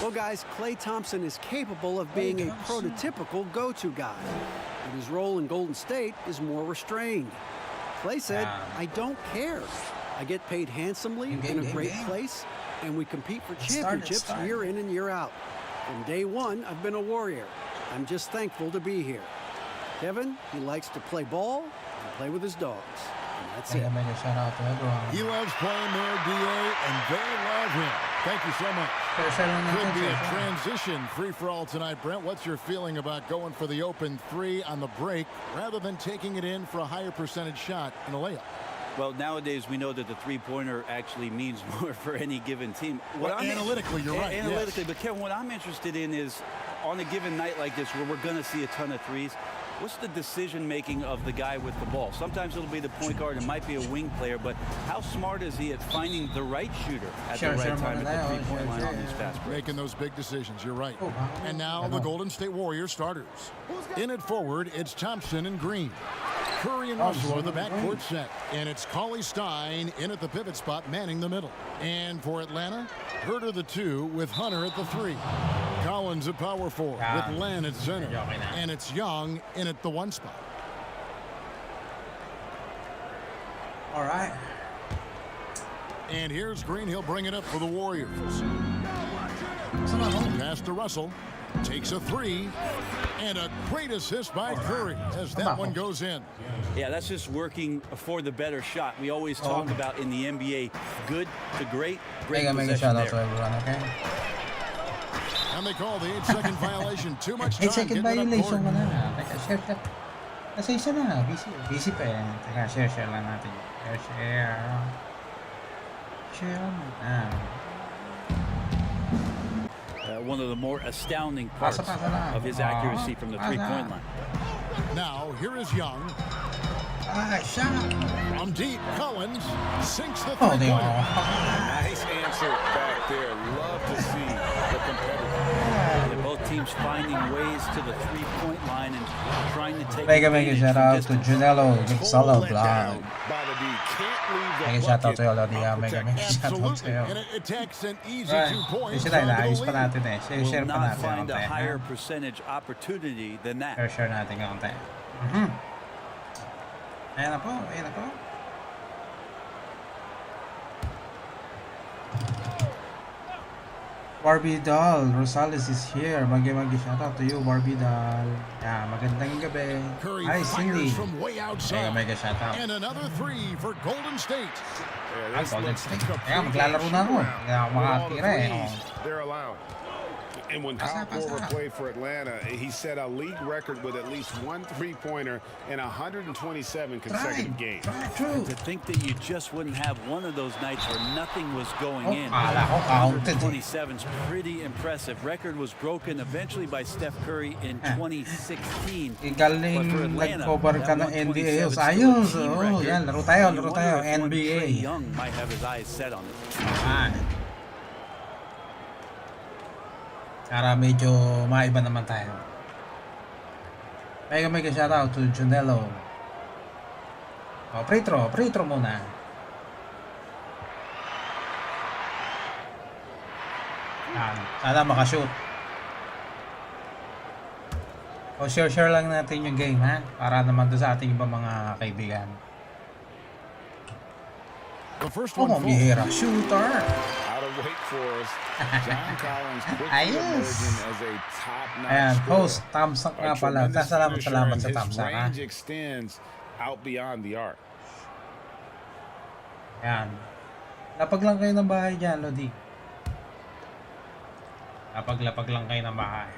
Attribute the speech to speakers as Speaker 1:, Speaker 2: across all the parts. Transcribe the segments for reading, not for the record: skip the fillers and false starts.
Speaker 1: Well, guys, Klay Thompson is capable of being a prototypical go-to guy, but his role in Golden State is more restrained. Klay said, I don't care. I get paid handsomely in a great place, and we compete for championships year in and year out. From day one, I've been a Warrior. I'm just thankful to be here. Kevin, he likes to play ball and play with his dogs. And that's it.
Speaker 2: He loves playing there, DA, and they love him. Thank you so much. Could be a transition free-for-all tonight, Brent. What's your feeling about going for the open three on the break rather than taking it in for a higher percentage shot in a layup?
Speaker 3: Well, nowadays we know that the three-pointer actually means more for any given team.
Speaker 2: Analytically, you're right.
Speaker 3: Analytically, but Kevin, what I'm interested in is on a given night like this where we're going to see a ton of threes, what's the decision-making of the guy with the ball? Sometimes it'll be the point guard. It might be a wing player, but how smart is he at finding the right shooter at the right time at the three-point line on these fast breaks?
Speaker 2: Making those big decisions, you're right. And now the Golden State Warriors starters. In at forward, it's Thompson and Green. Curry and Russell are the backcourt set. And it's Cauley-Stein in at the pivot spot, manning the middle. And for Atlanta, Huerter the 2 with Hunter at the 3. Collins at power 4 with Len at center. And it's Young in at the 1 spot.
Speaker 4: All right.
Speaker 2: And here's Green. He'll bring it up for the Warriors. Pass to Russell. Takes a 3. And a great assist by Curry as that one goes in.
Speaker 3: Yeah, that's just working for the better shot. We always talk about in the NBA, good to great possession there.
Speaker 2: And they call the 8-second violation. Too much time.
Speaker 4: 8-second violation ka na. Teka, share ka. Kasi isa na. Busy pa eh. Teka, share lang natin. Share na.
Speaker 3: One of the more astounding parts of his accuracy from the three-point line.
Speaker 2: Now, here is Young.
Speaker 4: Shot.
Speaker 2: From deep, Collins sinks the three-pointer.
Speaker 5: Nice answer back there. Love to see the competitor.
Speaker 3: Yeah, both teams finding ways to the three-point line and trying to take
Speaker 4: Mega shout out to Junello, Nick Solo Vlog. Mega shout out to all of the mega shout out to you.
Speaker 2: It takes an easy
Speaker 4: Right.
Speaker 2: 2 points.
Speaker 4: Isa tayo na, ayos pa natin eh. Share
Speaker 3: will
Speaker 4: pa
Speaker 3: not
Speaker 4: natin
Speaker 3: find a
Speaker 4: konti.
Speaker 3: higher percentage opportunity than that.
Speaker 4: Share natin konti. Ayan na po. Barbie Doll, Rosales is here. Magi shout out to you, Barbie Doll. Yeah, magandang gabi.
Speaker 2: Curry
Speaker 4: Hi, Cindy.
Speaker 2: fires from way outside.
Speaker 4: Mega shout out.
Speaker 2: And another 3 for Golden State.
Speaker 4: Golden State. Kaya maglalaro na ako. Kaya ako makakira eh.
Speaker 5: They're allowed. And when Kyle Korver played for Atlanta, he set a league record with at least 1 3-pointer in 127 consecutive games.
Speaker 3: To think that you just wouldn't have one of those nights where nothing was going in.
Speaker 4: Kala ko counted.
Speaker 3: 127 is pretty impressive. Record was broken eventually by Steph Curry in 2016.
Speaker 4: Galing nag-cover ka ng NBA. Ayos. Oh, yan. Laro tayo. NBA.
Speaker 3: Young might have his eyes set on it.
Speaker 4: Para medyo maiba naman tayo. Mega shout out to Junello. Free throw muna. Sana makashoot. Share lang natin yung game ha. Para naman doon sa ating ibang mga kaibigan.
Speaker 2: The first one
Speaker 4: Bihira. Shooter.
Speaker 5: Out of Wake Forest, John Collins quickly emerging as a top-notch
Speaker 4: Ayan, host,
Speaker 5: scorer.
Speaker 4: thumbs up nga
Speaker 5: A
Speaker 4: pala.
Speaker 5: tremendous
Speaker 4: Salamat
Speaker 5: finisher,
Speaker 4: sa
Speaker 5: and
Speaker 4: thumbs up
Speaker 5: his
Speaker 4: ha.
Speaker 5: range extends out beyond the arc.
Speaker 4: Ayan. Lapag lang kayo ng bahay dyan, Lodi. Lapag lang kayo ng bahay.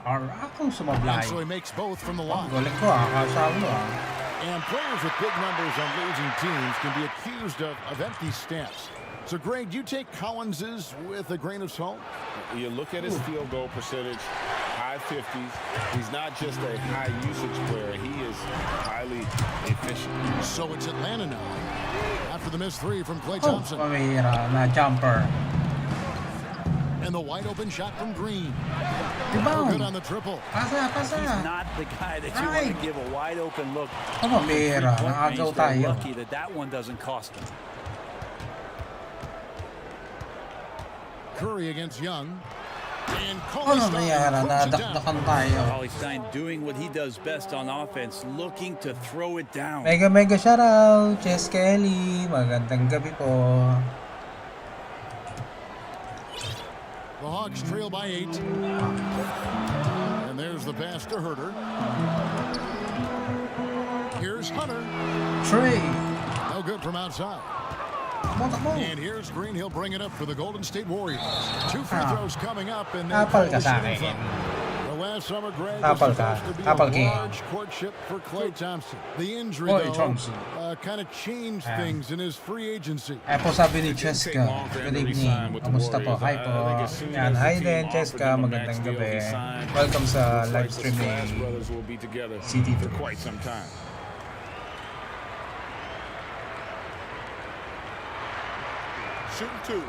Speaker 4: Or ako sumablay.
Speaker 2: So he makes both from the line.
Speaker 4: Galing ko kasalo
Speaker 2: And players with big numbers on losing teams can be accused of empty stats. So, Greg, you take Collins's with a grain of salt?
Speaker 5: You look at his field goal percentage, high 50s. He's not just a high usage player. He is highly efficient.
Speaker 2: So it's Atlanta now. After the missed 3 from Klay Thompson.
Speaker 4: Pamira na jumper.
Speaker 2: And the wide open shot from Green.
Speaker 4: Rebound.
Speaker 2: Good on the triple.
Speaker 4: Pasa.
Speaker 3: He's not the guy that you want to give a wide open look.
Speaker 4: Pamira, nakagaw tayo.
Speaker 3: Lucky that one doesn't cost him.
Speaker 2: Curry against Young. And
Speaker 4: Ano nangyari? Nadakdakan tayo.
Speaker 3: Cauley Stein doing what he does best on offense, looking to throw it down.
Speaker 4: Mega shoutout, Chess Kelly. Magandang gabi po.
Speaker 2: The Hawks trail by 8. And there's the pass to Herter. Here's Hunter.
Speaker 4: Trey.
Speaker 2: No good from outside. And here's Green. He'll bring it up for the Golden State Warriors. 2 free throws coming up, and they
Speaker 4: Tapal ka
Speaker 2: call
Speaker 4: sa
Speaker 2: the
Speaker 4: akin.
Speaker 2: shooting foul. The last summer, Greg,
Speaker 4: Tapal
Speaker 2: was
Speaker 4: ka.
Speaker 2: supposed to be
Speaker 4: Tapal
Speaker 2: a
Speaker 4: king.
Speaker 2: large courtship for Klay Thompson. The injury,
Speaker 4: Klay
Speaker 2: though,
Speaker 4: Thompson.
Speaker 2: kind of changed things in his free agency.
Speaker 4: Ay po sabi ni Cheska, good evening. Kamusta po? Hi po. Yan, hi din Cheska, magandang gabi. Welcome sa live stream ni CT2.
Speaker 5: for quite some time. Shooting 2.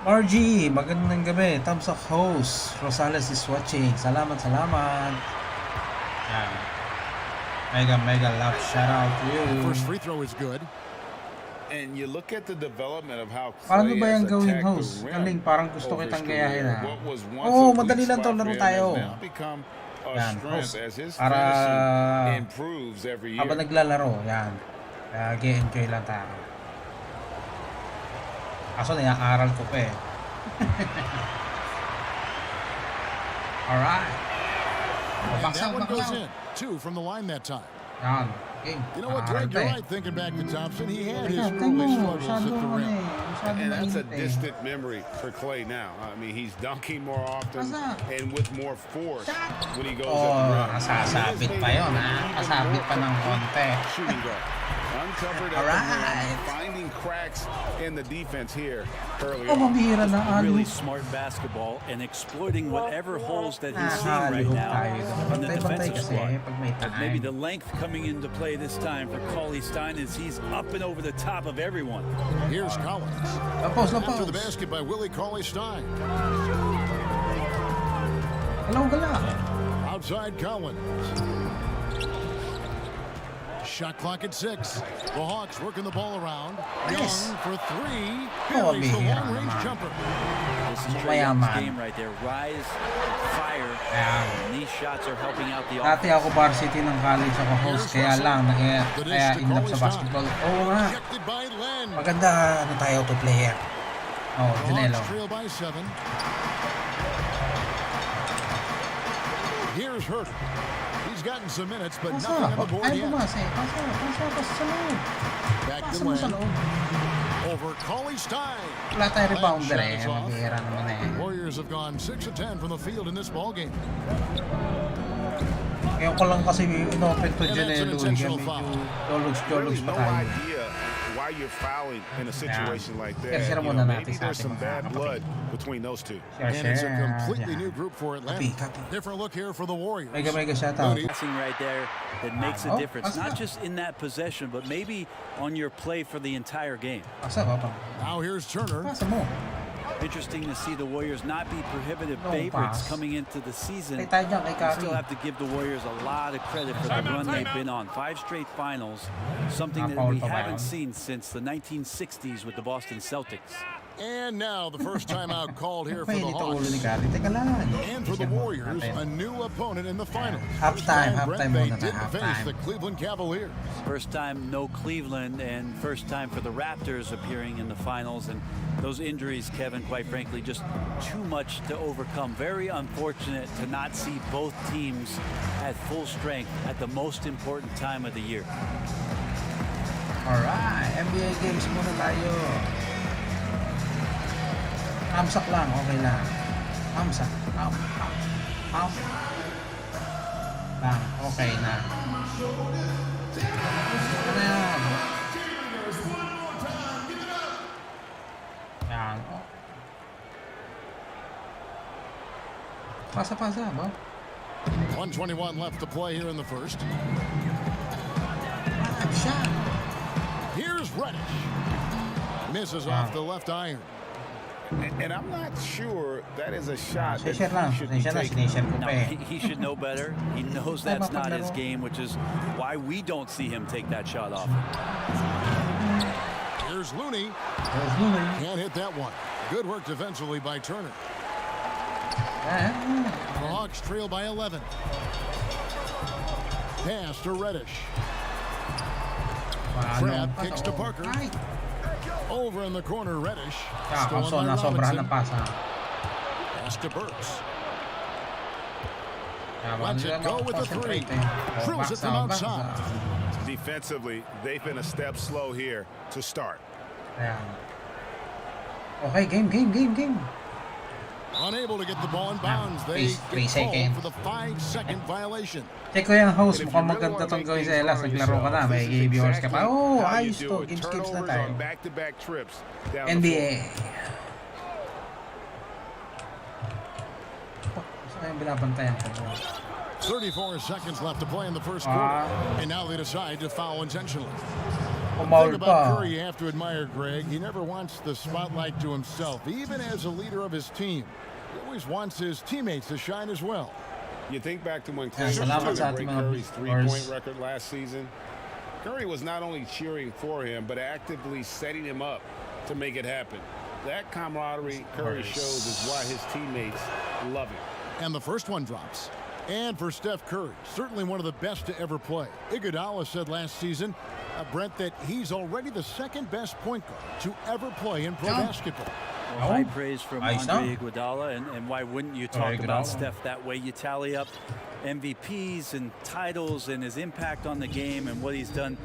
Speaker 4: Margie, magandang gabi. Thumbs up host. Rosales is watching. Salamat. Yan. Mega love shout out to you.
Speaker 2: First free throw is good.
Speaker 5: And you look at the development of how
Speaker 4: Paano
Speaker 5: Klay
Speaker 4: ba
Speaker 5: has
Speaker 4: yung gawing
Speaker 5: attacked
Speaker 4: host?
Speaker 5: the rim
Speaker 4: Galing, parang gusto
Speaker 5: over his
Speaker 4: kitang gayahin
Speaker 5: career.
Speaker 4: ha.
Speaker 5: What was once
Speaker 4: Oo,
Speaker 5: a
Speaker 4: madali
Speaker 5: weak
Speaker 4: lang to
Speaker 5: spot
Speaker 4: laro
Speaker 5: for him
Speaker 4: tayo.
Speaker 5: has now become a
Speaker 4: Yan,
Speaker 5: strength
Speaker 4: host.
Speaker 5: as his
Speaker 4: Para
Speaker 5: finishing improves every year.
Speaker 4: habang naglalaro, yan. Kaya enjoy lang tayo. Kaso naiaaral ko pa eh. Alright.
Speaker 2: And that one goes in. 2 from the line that time.
Speaker 4: Yan. Okay.
Speaker 2: You know what,
Speaker 4: Aaral
Speaker 2: Greg,
Speaker 4: pa
Speaker 2: you're
Speaker 4: eh.
Speaker 2: right thinking back to Thompson. He had his
Speaker 4: Tingnan
Speaker 2: early
Speaker 4: mo,
Speaker 2: struggles
Speaker 4: masyado
Speaker 2: at the rim.
Speaker 4: masyado
Speaker 5: And that's a
Speaker 4: mainit eh.
Speaker 5: distant memory for Klay now. I mean, he's dunking more often
Speaker 4: Masa?
Speaker 5: and with more force when he goes
Speaker 4: Oh,
Speaker 5: at the rim.
Speaker 4: kasasabit pa yun ha. Kasabit pa ng konti.
Speaker 5: Shooting guard. Uncovered at
Speaker 4: Alright.
Speaker 5: the rim, finding cracks in the defense here early
Speaker 4: Oh,
Speaker 5: on.
Speaker 4: mabihira na
Speaker 3: Really
Speaker 4: alu.
Speaker 3: smart basketball and exploiting whatever holes that he's seeing right
Speaker 4: Nakakaluhog
Speaker 3: now
Speaker 4: tayo.
Speaker 3: from the
Speaker 4: Bantay-bantay
Speaker 3: defensive
Speaker 4: kasi
Speaker 3: squad.
Speaker 4: pag may
Speaker 3: But maybe
Speaker 4: time.
Speaker 3: the length coming into play this time for Cauley Stein is he's up and over the top of everyone.
Speaker 2: Here's Collins.
Speaker 4: Lapos.
Speaker 2: After the basket by Willie Cauley-Stein.
Speaker 4: Gala.
Speaker 2: Outside Collins. Shot clock at 6. The Hawks working the ball around.
Speaker 4: Yes.
Speaker 2: Young for 3.
Speaker 4: Oh,
Speaker 2: Buries the
Speaker 4: bihira
Speaker 3: This
Speaker 2: long-range
Speaker 4: naman.
Speaker 2: jumper.
Speaker 3: is Trae Young's
Speaker 4: Mayaman.
Speaker 3: game right there. Rise, fire.
Speaker 4: Ayan.
Speaker 3: And these shots are helping out the
Speaker 4: Dati
Speaker 3: offense.
Speaker 4: ako varsity ng college ako host, kaya lang kaya in love sa basketball. Oo nga.
Speaker 2: Rejected by Len.
Speaker 4: Maganda ano tayo to player. Oh,
Speaker 2: The
Speaker 4: Junelo.
Speaker 2: Hawks trail by 7. Here's Hurt. He's gotten some minutes, but
Speaker 4: Pasa.
Speaker 2: nothing on the board
Speaker 4: Ay,
Speaker 2: yet.
Speaker 4: bumase. Pasa sa loob.
Speaker 2: Back
Speaker 4: Pasa
Speaker 2: to
Speaker 4: mo sa
Speaker 2: Len.
Speaker 4: loob.
Speaker 2: Over Cauley-Stein.
Speaker 4: Wala tayo rebounder
Speaker 2: Shot
Speaker 4: eh.
Speaker 2: is off.
Speaker 4: Mabihira naman eh.
Speaker 2: Warriors have gone 6 of 10 from the field in this ballgame.
Speaker 4: Ngayon ko lang kasi inopen to
Speaker 2: And that's an
Speaker 4: Junelo.
Speaker 2: intentional
Speaker 4: Medyo
Speaker 2: foul.
Speaker 4: dologs
Speaker 5: Really
Speaker 4: pa
Speaker 5: no
Speaker 4: tayo.
Speaker 5: idea why you're fouling in a situation like that.
Speaker 4: Share
Speaker 5: You
Speaker 4: muna
Speaker 5: know,
Speaker 4: natin
Speaker 5: maybe
Speaker 4: sa
Speaker 5: there's
Speaker 4: ating
Speaker 5: some
Speaker 4: mga
Speaker 5: bad
Speaker 4: kapatid.
Speaker 5: blood between those two.
Speaker 2: And it's a completely
Speaker 4: Yan.
Speaker 2: new group for Atlanta.
Speaker 4: Copy.
Speaker 2: Different look here for the Warriors.
Speaker 4: Mega shout out.
Speaker 2: Mooney.
Speaker 3: Passing right there that makes a
Speaker 4: Oh,
Speaker 3: difference,
Speaker 4: pasa.
Speaker 3: not just in that possession, but maybe on your play for the entire game.
Speaker 4: Pasa ba pa?
Speaker 2: Now here's Turner.
Speaker 4: Pasa mo.
Speaker 3: Interesting to see the Warriors not be prohibitive
Speaker 4: No
Speaker 3: favorites
Speaker 4: pass.
Speaker 3: coming into the season.
Speaker 4: Kay tayo dyan, kay
Speaker 3: You
Speaker 4: Curry.
Speaker 3: still have to give the Warriors a lot of credit for the run they've been on. 5 straight finals, something that we
Speaker 4: Foul pa ba
Speaker 3: haven't
Speaker 4: yun?
Speaker 3: seen since the 1960s with the Boston Celtics.
Speaker 2: And now the first timeout called here for
Speaker 4: May
Speaker 2: the
Speaker 4: dito ulo ni
Speaker 2: Hawks.
Speaker 4: Curry. Teka lang.
Speaker 2: And for the
Speaker 4: Tignan mo
Speaker 2: Warriors,
Speaker 4: natin.
Speaker 2: a new opponent in the finals.
Speaker 4: Halftime,
Speaker 2: First
Speaker 4: halftime
Speaker 2: Brett Bay
Speaker 4: muna na,
Speaker 2: didn't face
Speaker 4: halftime.
Speaker 2: the Cleveland Cavaliers.
Speaker 3: First time no Cleveland and first time for the Raptors appearing in the finals. And those injuries, Kevin, quite frankly, just too much to overcome. Very unfortunate to not see both teams at full strength at the most important time of the year.
Speaker 4: Alright, NBA games muna tayo. Thumbs-up lang, okay lang. Thumbs-up. Thumbs. Lang, okay na. Ano yan? Yan. Pasa ba?
Speaker 2: 1:21 left to play here in the first.
Speaker 4: Shot.
Speaker 2: Here's Reddish. Misses off the left iron.
Speaker 5: And I'm not sure that is a shot that
Speaker 4: Sinishare lang.
Speaker 5: he should be taking.
Speaker 4: Sinishare ko
Speaker 3: No,
Speaker 4: pa eh.
Speaker 3: he should know better. He knows
Speaker 4: Ay,
Speaker 3: that's not his
Speaker 4: mapaglaro.
Speaker 3: game, which is why we don't see him take that shot off.
Speaker 2: Here's Here's Looney. Can't hit that one. Good work defensively by Turner. The Hawks trail by 11. Pass to Reddish. Crab kicks to Parker. Over in the corner, Reddish.
Speaker 4: Kakasol na sobrahan ng pasa.
Speaker 2: Pass to Burks.
Speaker 4: Let's
Speaker 2: it go with the three. Drills it from outside.
Speaker 5: Defensively, they've been a step slow here to start.
Speaker 4: Ayan. Okay, game.
Speaker 2: Unable to get the ball in bounds. They
Speaker 4: Three
Speaker 2: get called
Speaker 4: seconds.
Speaker 2: for the 5-second violation.
Speaker 4: Check ko yung host. Mukhang maganda tong gawin sa Elas. Naglaro ka na. May viewers ka pa. Oh,
Speaker 5: How you
Speaker 4: ayos
Speaker 5: do
Speaker 4: to.
Speaker 5: it.
Speaker 4: Game skips na
Speaker 5: Turnovers
Speaker 4: tayo.
Speaker 5: on back-to-back trips down the
Speaker 4: NBA.
Speaker 5: floor.
Speaker 4: Saan yung binabantayan ko?
Speaker 2: 34 seconds left to play in the first quarter. And now they decide to foul intentionally. The
Speaker 4: Pumaul
Speaker 2: thing about
Speaker 4: pa.
Speaker 2: Curry you have to admire, Greg, he never wants the spotlight to himself. Even as a leader of his team, he always wants his teammates to shine as well.
Speaker 5: You think back to when
Speaker 4: Yeah,
Speaker 5: Curry
Speaker 4: salamat
Speaker 5: was
Speaker 4: sa
Speaker 5: trying to
Speaker 4: ating
Speaker 5: break
Speaker 4: mga
Speaker 5: Curry's
Speaker 4: viewers.
Speaker 5: three-point record last season. Curry was not only cheering for him, but actively setting him up to make it happen. That camaraderie Curry shows is why his teammates love him.
Speaker 2: And the first one drops. And for Steph Curry, certainly one of the best to ever play. Iguodala said last season, Brent, that he's already the second best point guard to ever play in pro basketball.
Speaker 3: Well, high praise from
Speaker 4: Ayos
Speaker 3: Andre Iguodala, and why wouldn't you talk about
Speaker 4: Iguodala.
Speaker 3: Steph that way? You tally up MVPs and titles and his impact on the game and what he's done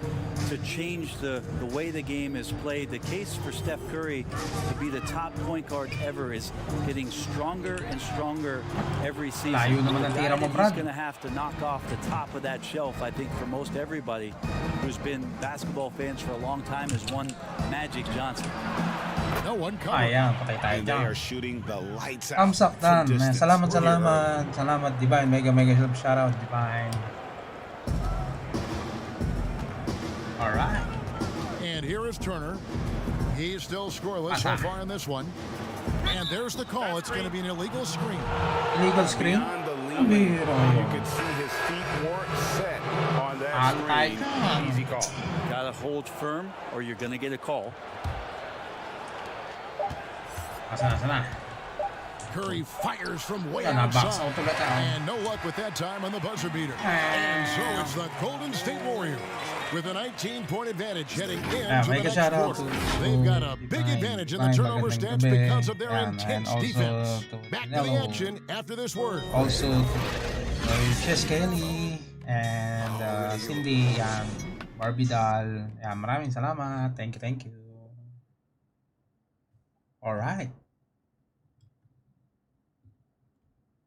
Speaker 3: to change the way the game is played. The case for Steph Curry to be the top point guard ever is getting stronger and stronger every season.
Speaker 4: Layo naman ang tira mo,
Speaker 3: He's
Speaker 4: Brad.
Speaker 3: going to have to knock off the top of that shelf, I think, for most everybody who's been basketball fans for a long time is one Magic Johnson.
Speaker 2: No one covered.
Speaker 4: Ayan, patay tayo
Speaker 5: And they
Speaker 4: dyan.
Speaker 5: are shooting the lights out
Speaker 4: Thumbs up
Speaker 5: from
Speaker 4: dan.
Speaker 5: distance.
Speaker 4: Salamat Divine. Mega sub shoutout Divine. Alright.
Speaker 2: And here is Turner. He's still scoreless so far in this one. And there's the call. It's going to be an illegal screen.
Speaker 4: Illegal screen.
Speaker 5: Beyond the
Speaker 4: Ang
Speaker 5: leeway,
Speaker 4: biro.
Speaker 5: you could see his feet weren't set on that
Speaker 4: Antay
Speaker 5: screen.
Speaker 4: ka.
Speaker 5: Easy call.
Speaker 3: Got to hold firm or you're going to get a call.
Speaker 4: Sana.
Speaker 2: Curry fires from way
Speaker 4: Sana, box
Speaker 2: outside.
Speaker 4: out ulit ako.
Speaker 2: And no luck with that time on the buzzer beater. And so it's the Golden State Warriors with a 19-point advantage heading into the
Speaker 4: Mega
Speaker 2: next
Speaker 4: shoutout
Speaker 2: quarter.
Speaker 4: to
Speaker 2: They've got a big
Speaker 4: Divine.
Speaker 2: advantage in the
Speaker 4: Divine,
Speaker 2: turnover
Speaker 4: magandang
Speaker 2: stats
Speaker 4: gabi.
Speaker 2: because of their
Speaker 4: Yan,
Speaker 2: intense
Speaker 4: and also
Speaker 2: defense.
Speaker 4: to
Speaker 2: Back to the
Speaker 4: Canelo.
Speaker 2: action after this word.
Speaker 4: Also to Chess Kelly and Cindy, yan, Barbie Doll. Yan, maraming salamat. Thank you. Alright.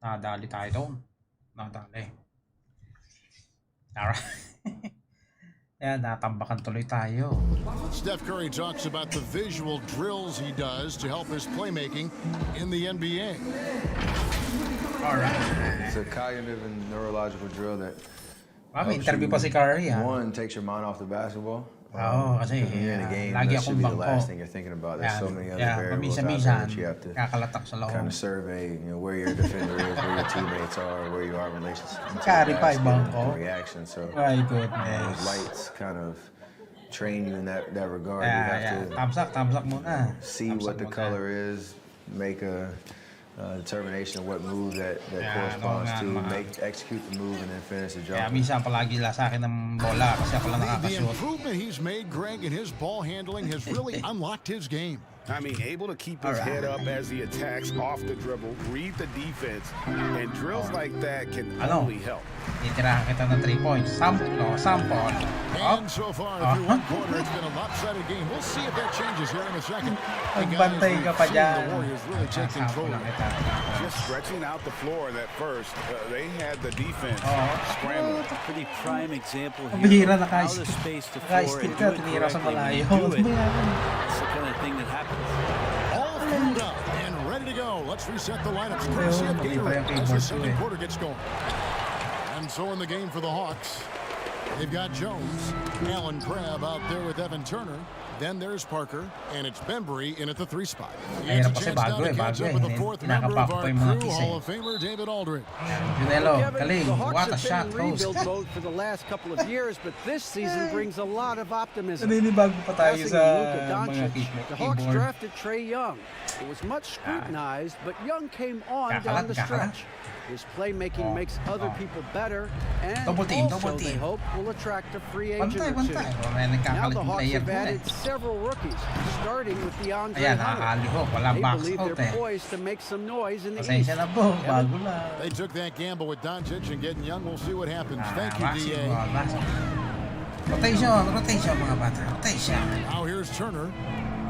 Speaker 4: Nadali tayo doon. Nadali. Alright. Yan, natambakan tuloy tayo.
Speaker 2: Steph Curry talks about the visual drills he does to help his playmaking in the NBA.
Speaker 4: Alright.
Speaker 6: It's a cognitive and neurological drill that
Speaker 4: May
Speaker 6: helps
Speaker 4: interview
Speaker 6: you-
Speaker 4: pa si Curry, ha?
Speaker 6: one, takes your mind off the basketball.
Speaker 4: Oo, kasi
Speaker 6: When you're in the game,
Speaker 4: lagi
Speaker 6: that
Speaker 4: akong
Speaker 6: should be the
Speaker 4: bangko.
Speaker 6: last thing you're thinking about. There's so many other variables out there
Speaker 4: Pamisa-misan,
Speaker 6: that you have to
Speaker 4: kakalatak sa loob.
Speaker 6: kind of survey, where your defender is, where your teammates are, where you are in relation to the
Speaker 4: Carry pa
Speaker 6: basket
Speaker 4: ibang
Speaker 6: and
Speaker 4: ko.
Speaker 6: reaction. So
Speaker 4: My
Speaker 6: those
Speaker 4: goodness.
Speaker 6: lights kind of train you in that regard. You have to
Speaker 4: Thumbs up muna.
Speaker 6: see
Speaker 4: Thumbs
Speaker 6: what
Speaker 4: up
Speaker 6: the
Speaker 4: muna.
Speaker 6: color is, make a determination of what move that
Speaker 4: Yeah,
Speaker 6: corresponds
Speaker 4: oo nga
Speaker 6: to,
Speaker 4: naman.
Speaker 6: execute the move, and then finish the
Speaker 4: Kaya
Speaker 6: jump.
Speaker 4: minsan palagi sa akin ng bola kasi ako lang
Speaker 2: The
Speaker 4: nakakashoot.
Speaker 2: improvement he's made, Greg, in his ball handling has really unlocked his game.
Speaker 5: I mean, able to keep his head up as he attacks off the dribble, read the defense, and drills like that can
Speaker 4: Ano?
Speaker 5: only help.
Speaker 4: Itirahan kita ng 3 points. Sample.
Speaker 2: And so far, through one quarter, it's been a lopsided game. We'll see if that changes here in a second. And guys,
Speaker 4: Magbantay ka pa
Speaker 2: we've seen
Speaker 4: dyan.
Speaker 2: the Warriors really take
Speaker 4: Sample
Speaker 2: control.
Speaker 4: lang kita.
Speaker 5: Just stretching out the floor in that first, they had the defense
Speaker 4: Oo.
Speaker 5: scrambling.
Speaker 3: Pretty prime example
Speaker 4: Ang
Speaker 3: here.
Speaker 4: bihira
Speaker 3: Out of
Speaker 4: naka-steal
Speaker 3: space to floor
Speaker 4: steal
Speaker 3: and
Speaker 4: ka,
Speaker 3: do it
Speaker 4: tinira sa
Speaker 3: correctly. When
Speaker 4: malayo.
Speaker 3: you do it,
Speaker 4: Ano ba yan?
Speaker 3: it's the kind of thing that happens.
Speaker 2: All fueled up and ready to go. Let's reset the lineups. Courtesy of
Speaker 4: mali pa yung
Speaker 2: Gatorade as the
Speaker 4: keyboard ko
Speaker 2: second
Speaker 4: eh.
Speaker 2: quarter gets going. And so in the game for the Hawks, they've got Jones, Allen Crabbe out there with Evan Turner, Then there's Parker, and it's Bembry in at the 3 spot.
Speaker 4: Mahirap
Speaker 2: It's a
Speaker 4: kasi
Speaker 2: chance now
Speaker 4: bago
Speaker 2: to
Speaker 4: eh,
Speaker 2: catch
Speaker 4: bago
Speaker 2: up
Speaker 4: eh.
Speaker 2: with the fourth member of
Speaker 4: Kinakapak pa
Speaker 2: our
Speaker 4: yung mga
Speaker 2: crew,
Speaker 4: kiss
Speaker 2: Hall
Speaker 4: eh.
Speaker 2: of Famer David Aldridge.
Speaker 4: Junelo,
Speaker 1: Kevin,
Speaker 4: galing.
Speaker 1: the Hawks
Speaker 4: What a
Speaker 1: have
Speaker 4: shot,
Speaker 1: been in
Speaker 4: Rose.
Speaker 1: rebuild mode for the last couple of years, but this season brings a lot of optimism.
Speaker 4: Naninibago pa tayo
Speaker 1: Passing
Speaker 4: sa
Speaker 1: to Luka
Speaker 4: mga
Speaker 1: Doncic, the Hawks
Speaker 4: keyboard.
Speaker 1: drafted Trae Young. It was much scrutinized, but Young came on down the
Speaker 4: Kakalat.
Speaker 1: stretch. His playmaking makes other people better, and
Speaker 4: Double team,
Speaker 1: also
Speaker 4: double
Speaker 1: they
Speaker 4: team.
Speaker 1: hope will attract a free agent
Speaker 4: Bantay,
Speaker 1: or two.
Speaker 4: bantay. May
Speaker 1: Now
Speaker 4: nagkakalit
Speaker 1: the
Speaker 4: yung
Speaker 1: Hawks
Speaker 4: player
Speaker 1: have
Speaker 4: ko eh.
Speaker 1: added several rookies, starting with DeAndre
Speaker 4: Ayan,
Speaker 1: Hunter.
Speaker 4: nakakalihok. Wala
Speaker 1: They
Speaker 4: box
Speaker 1: believe
Speaker 4: out
Speaker 1: they're
Speaker 4: eh.
Speaker 1: poised to make some noise in the
Speaker 4: Pasensya
Speaker 1: East.
Speaker 4: na po, bago lang.
Speaker 2: They took that gamble with Doncic and getting Young. We'll see what happens. Thank you,
Speaker 4: Maxi
Speaker 2: DA.
Speaker 4: ball, maxi. Rotation mga bata. Rotation.
Speaker 2: Now here's Turner.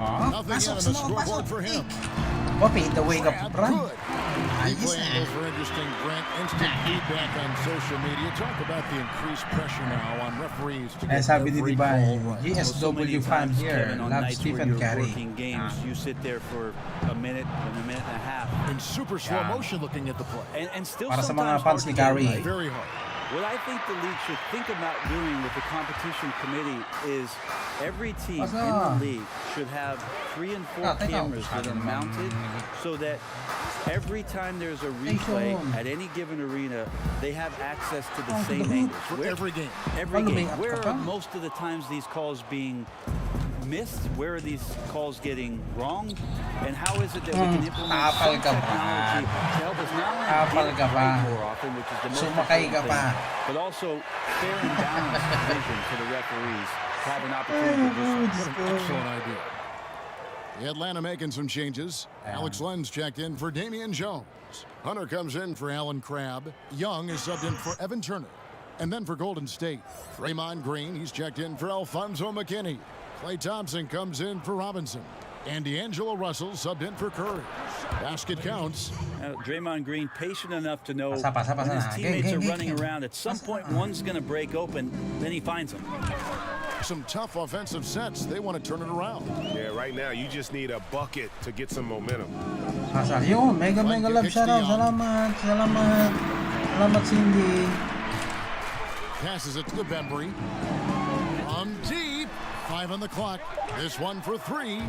Speaker 4: Oh,
Speaker 2: Nothing
Speaker 4: pasok,
Speaker 2: yet on the
Speaker 4: slow,
Speaker 2: scoreboard
Speaker 4: pasok.
Speaker 2: for him.
Speaker 4: Copy the way up,
Speaker 2: Grab,
Speaker 4: Brad.
Speaker 2: good.
Speaker 4: Ayos
Speaker 2: Replay
Speaker 4: eh.
Speaker 2: angles are interesting, Brent. Instant feedback on social media. Talk about the increased pressure now on referees to
Speaker 4: Eh,
Speaker 2: get
Speaker 4: sabi ni
Speaker 2: every
Speaker 4: Diba,
Speaker 2: call right.
Speaker 3: So many
Speaker 4: GSW fan
Speaker 3: times,
Speaker 4: here,
Speaker 3: Kevin, on
Speaker 4: love
Speaker 3: nights where
Speaker 4: Stephen
Speaker 3: you're
Speaker 4: Curry.
Speaker 3: working games, you sit there for a minute and a minute and a half,
Speaker 2: In super slow
Speaker 4: Yeah.
Speaker 2: motion looking at the play.
Speaker 3: and still
Speaker 4: Para sa
Speaker 3: sometimes
Speaker 4: mga fans
Speaker 3: hard
Speaker 4: ni
Speaker 3: to get
Speaker 4: Curry.
Speaker 3: right.
Speaker 2: Very hard.
Speaker 3: What I think the league should think about doing with the competition committee is every team in the league should have 3 and 4
Speaker 4: teka,
Speaker 3: cameras that are
Speaker 4: naman
Speaker 3: mounted so that every time there's a replay at any given arena, they have access to the same angles.
Speaker 2: For every game.
Speaker 3: Every
Speaker 4: Ano,
Speaker 3: game.
Speaker 4: may
Speaker 3: Where
Speaker 4: up ka
Speaker 3: are
Speaker 4: pa?
Speaker 3: most of the times these calls being missed? Where are these calls getting wrong? And how is it that we can implement
Speaker 4: Tapal
Speaker 3: some
Speaker 4: ka pa.
Speaker 3: technology to help us not only
Speaker 4: Tapal
Speaker 3: get
Speaker 4: ka
Speaker 3: it
Speaker 4: pa.
Speaker 3: right more often, which is the most
Speaker 4: Sumakay
Speaker 3: important
Speaker 4: ka pa.
Speaker 3: thing, but also fair and balanced vision for the referees to have an opportunity to do so.
Speaker 2: Excellent idea. The Atlanta making some changes. Alex Lenz checked in for Damian Jones. Hunter comes in for Alan Crabb. Young is subbed in for Evan Turner. And then for Golden State, Draymond Green, he's checked in for Alfonso McKinney. Klay Thompson comes in for Robinson. And D'Angelo Russell subbed in for Curry. Basket counts.
Speaker 3: Draymond Green patient enough to know
Speaker 4: Pasa
Speaker 3: when his
Speaker 4: na.
Speaker 3: teammates
Speaker 4: Game,
Speaker 3: are
Speaker 4: game,
Speaker 3: running
Speaker 4: game.
Speaker 3: around. At some point, one's going to break open, then he finds them.
Speaker 2: Some tough offensive sets. They want to turn it around.
Speaker 5: Yeah, right now you just need a bucket to get some momentum.
Speaker 4: Asar yun, mega love shoutout. Salamat, salamat. Salamat, Cindy.
Speaker 2: Passes it to Bembry. From deep. 5 on the clock. This one for 3.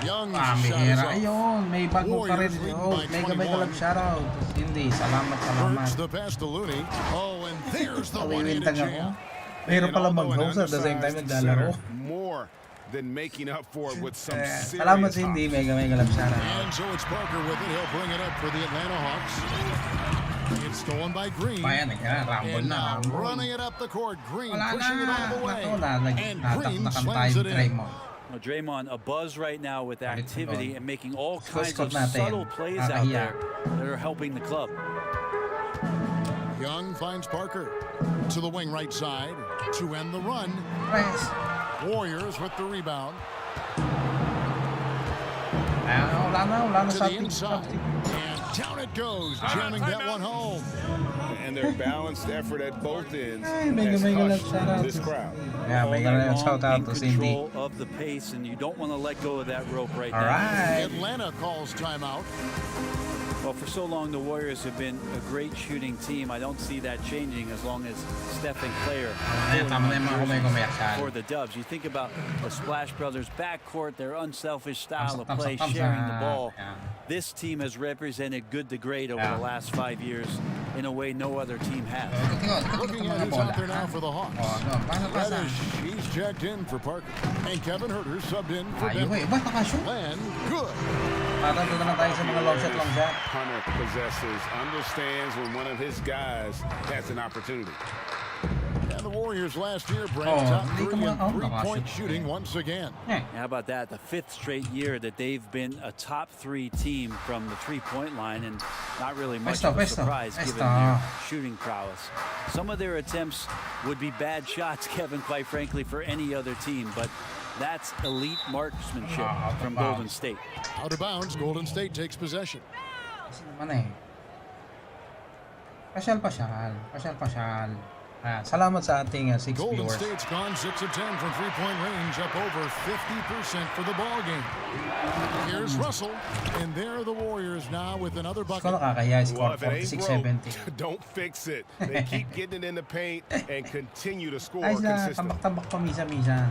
Speaker 2: Young's shot is
Speaker 4: Bihira.
Speaker 2: off.
Speaker 4: Ayun, may bago pa rin.
Speaker 2: Warriors lead
Speaker 4: Oh,
Speaker 2: by
Speaker 4: mega
Speaker 2: 21.
Speaker 4: love shoutout. Cindy, salamat,
Speaker 2: Birch
Speaker 4: salamat.
Speaker 2: the pass to Looney. Oh, and there's the one-handed
Speaker 4: Pawiwintang ako.
Speaker 2: jam.
Speaker 4: Mahirap pala
Speaker 5: And although an
Speaker 4: mag-host at the same time
Speaker 5: undersized
Speaker 4: naglalaro.
Speaker 5: center, more than making up for it with some serious
Speaker 4: Salamat, Cindy.
Speaker 5: hops.
Speaker 4: Mega love shoutout.
Speaker 2: And so it's Parker with it. He'll bring it up for the Atlanta Hawks. It's stolen by Green.
Speaker 4: Payan, Rumble
Speaker 2: And
Speaker 4: na.
Speaker 2: now
Speaker 4: Rumble.
Speaker 2: running it up the court. Green
Speaker 4: Wala
Speaker 2: pushing it all the
Speaker 4: na.
Speaker 2: way.
Speaker 4: Naku,
Speaker 2: And Green
Speaker 4: nataktakan tayo
Speaker 2: slams it
Speaker 4: ni
Speaker 2: in.
Speaker 4: Draymond.
Speaker 3: Well, Draymond, a buzz right now with
Speaker 4: Balik
Speaker 3: activity
Speaker 4: doon.
Speaker 3: and making all
Speaker 4: First
Speaker 3: kinds of
Speaker 4: cut natin.
Speaker 3: subtle plays out
Speaker 4: Nakahiya.
Speaker 3: there that are helping the club.
Speaker 2: Young finds Parker to the wing right side to end the run.
Speaker 4: Press.
Speaker 2: Warriors with the rebound
Speaker 4: Ayan, wala na
Speaker 2: to
Speaker 4: sa
Speaker 2: the inside. And down it goes, jamming that one home.
Speaker 5: And their balanced effort at both ends
Speaker 4: Ay, mega
Speaker 5: has
Speaker 4: love
Speaker 5: hushed
Speaker 4: shoutout.
Speaker 5: this crowd.
Speaker 4: Yeah,
Speaker 3: All
Speaker 4: mega
Speaker 3: night
Speaker 4: love
Speaker 3: long,
Speaker 4: shoutout
Speaker 3: in
Speaker 4: to Cindy.
Speaker 3: control of the pace, and you don't want to let go of that rope right now.
Speaker 4: Alright.
Speaker 2: Atlanta calls timeout.
Speaker 3: Well, for so long, the Warriors have been a great shooting team. I don't see that changing as long as Steph and Clay are
Speaker 4: Tama na yung mga kumayak sa
Speaker 3: for the Dubs. You think about the Splash Brothers backcourt, their unselfish style of
Speaker 4: Thumbs up,
Speaker 3: play,
Speaker 4: thumbs up,
Speaker 3: sharing
Speaker 4: thumbs
Speaker 3: the
Speaker 4: up.
Speaker 3: ball.
Speaker 4: Yeah.
Speaker 3: This team has represented good to great over
Speaker 4: Yeah.
Speaker 3: the last 5 years in a way no other team has.
Speaker 2: Looking at who's out there now for the Hawks.
Speaker 4: Oh, no, paano pasa?
Speaker 2: Reddish, he's checked in for Parker. And Kevin Herter subbed in for
Speaker 4: Ayaw
Speaker 2: Ben.
Speaker 4: eh. Ba't nakashoot?
Speaker 2: Len, good.
Speaker 4: Parang doon na tayo sa mga long shot.
Speaker 5: Hunter possesses, understands when one of his guys has an opportunity.
Speaker 2: And the Warriors last year, Brent,
Speaker 4: Oh,
Speaker 2: top
Speaker 4: hindi
Speaker 2: 3
Speaker 4: ko
Speaker 2: in
Speaker 4: ma- oh,
Speaker 2: three-point
Speaker 4: nakashoot.
Speaker 2: shooting once again.
Speaker 4: Eh,
Speaker 3: How about that? The 5th straight year that they've been a top 3 team from the 3-point line, and not really much of a surprise given their shooting prowess. Some of their attempts would be bad shots, Kevin, quite frankly, for any other team, but that's elite marksmanship from Golden State.
Speaker 2: Out of bounds, Golden State takes possession.
Speaker 4: kasi naman eh. Pasyal. Salamat sa ating 6
Speaker 2: Golden
Speaker 4: viewers.
Speaker 2: State's gone 6 of 10 from three-point range, up over 50% for the ball game. Here's Russell, and there are the Warriors now with another
Speaker 4: Ko
Speaker 2: bucket.
Speaker 4: nakakaya
Speaker 5: Well,
Speaker 4: score
Speaker 5: if it ain't
Speaker 4: 46-70.
Speaker 5: broke, don't fix it. They keep getting it in the paint and continue to score
Speaker 4: Ay sa
Speaker 5: consistently.
Speaker 4: tambak-tambak pa misa-misan.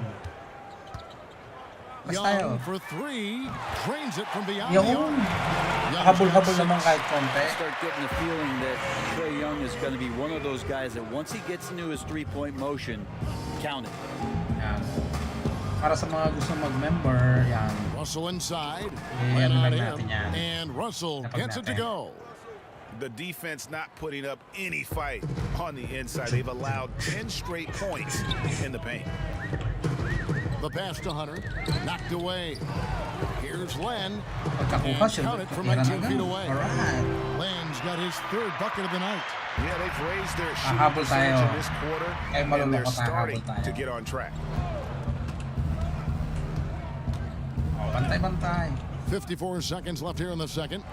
Speaker 4: Pas tayo.
Speaker 2: Young for three. Drains it from beyond
Speaker 4: Yung
Speaker 2: the arc.
Speaker 4: habol-habol naman kahit konti.
Speaker 3: Start getting the feeling that Trae Young is going to be one of those guys that once he gets into his three-point motion, count it.
Speaker 4: Yan. Para sa mga gusto mag-member, yan.
Speaker 2: Russell inside.
Speaker 4: Yan
Speaker 2: Leonard
Speaker 4: lang natin yan.
Speaker 2: and Russell
Speaker 4: Kapag
Speaker 2: gets it to
Speaker 4: natin.
Speaker 2: go.
Speaker 5: The defense not putting up any fight on the inside. They've allowed 10 straight points in the paint.
Speaker 2: The pass to Hunter. Knocked away. Here's Len.
Speaker 4: Pagkakuha
Speaker 2: And
Speaker 4: siya.
Speaker 2: count it from
Speaker 4: tira
Speaker 2: 19
Speaker 4: na
Speaker 2: feet
Speaker 4: lang.
Speaker 2: away.
Speaker 4: Alright.
Speaker 2: Len's got his third bucket of the night.
Speaker 5: Yeah, they've raised their shooting
Speaker 4: Hahabol
Speaker 5: percentage
Speaker 4: tayo.
Speaker 5: in this quarter,
Speaker 4: Ay,
Speaker 5: and they're
Speaker 4: maluloko tayo,
Speaker 5: starting
Speaker 4: habol tayo.
Speaker 5: to get on track.
Speaker 4: Oh, bantay-bantay.
Speaker 2: 54 seconds left here in the second.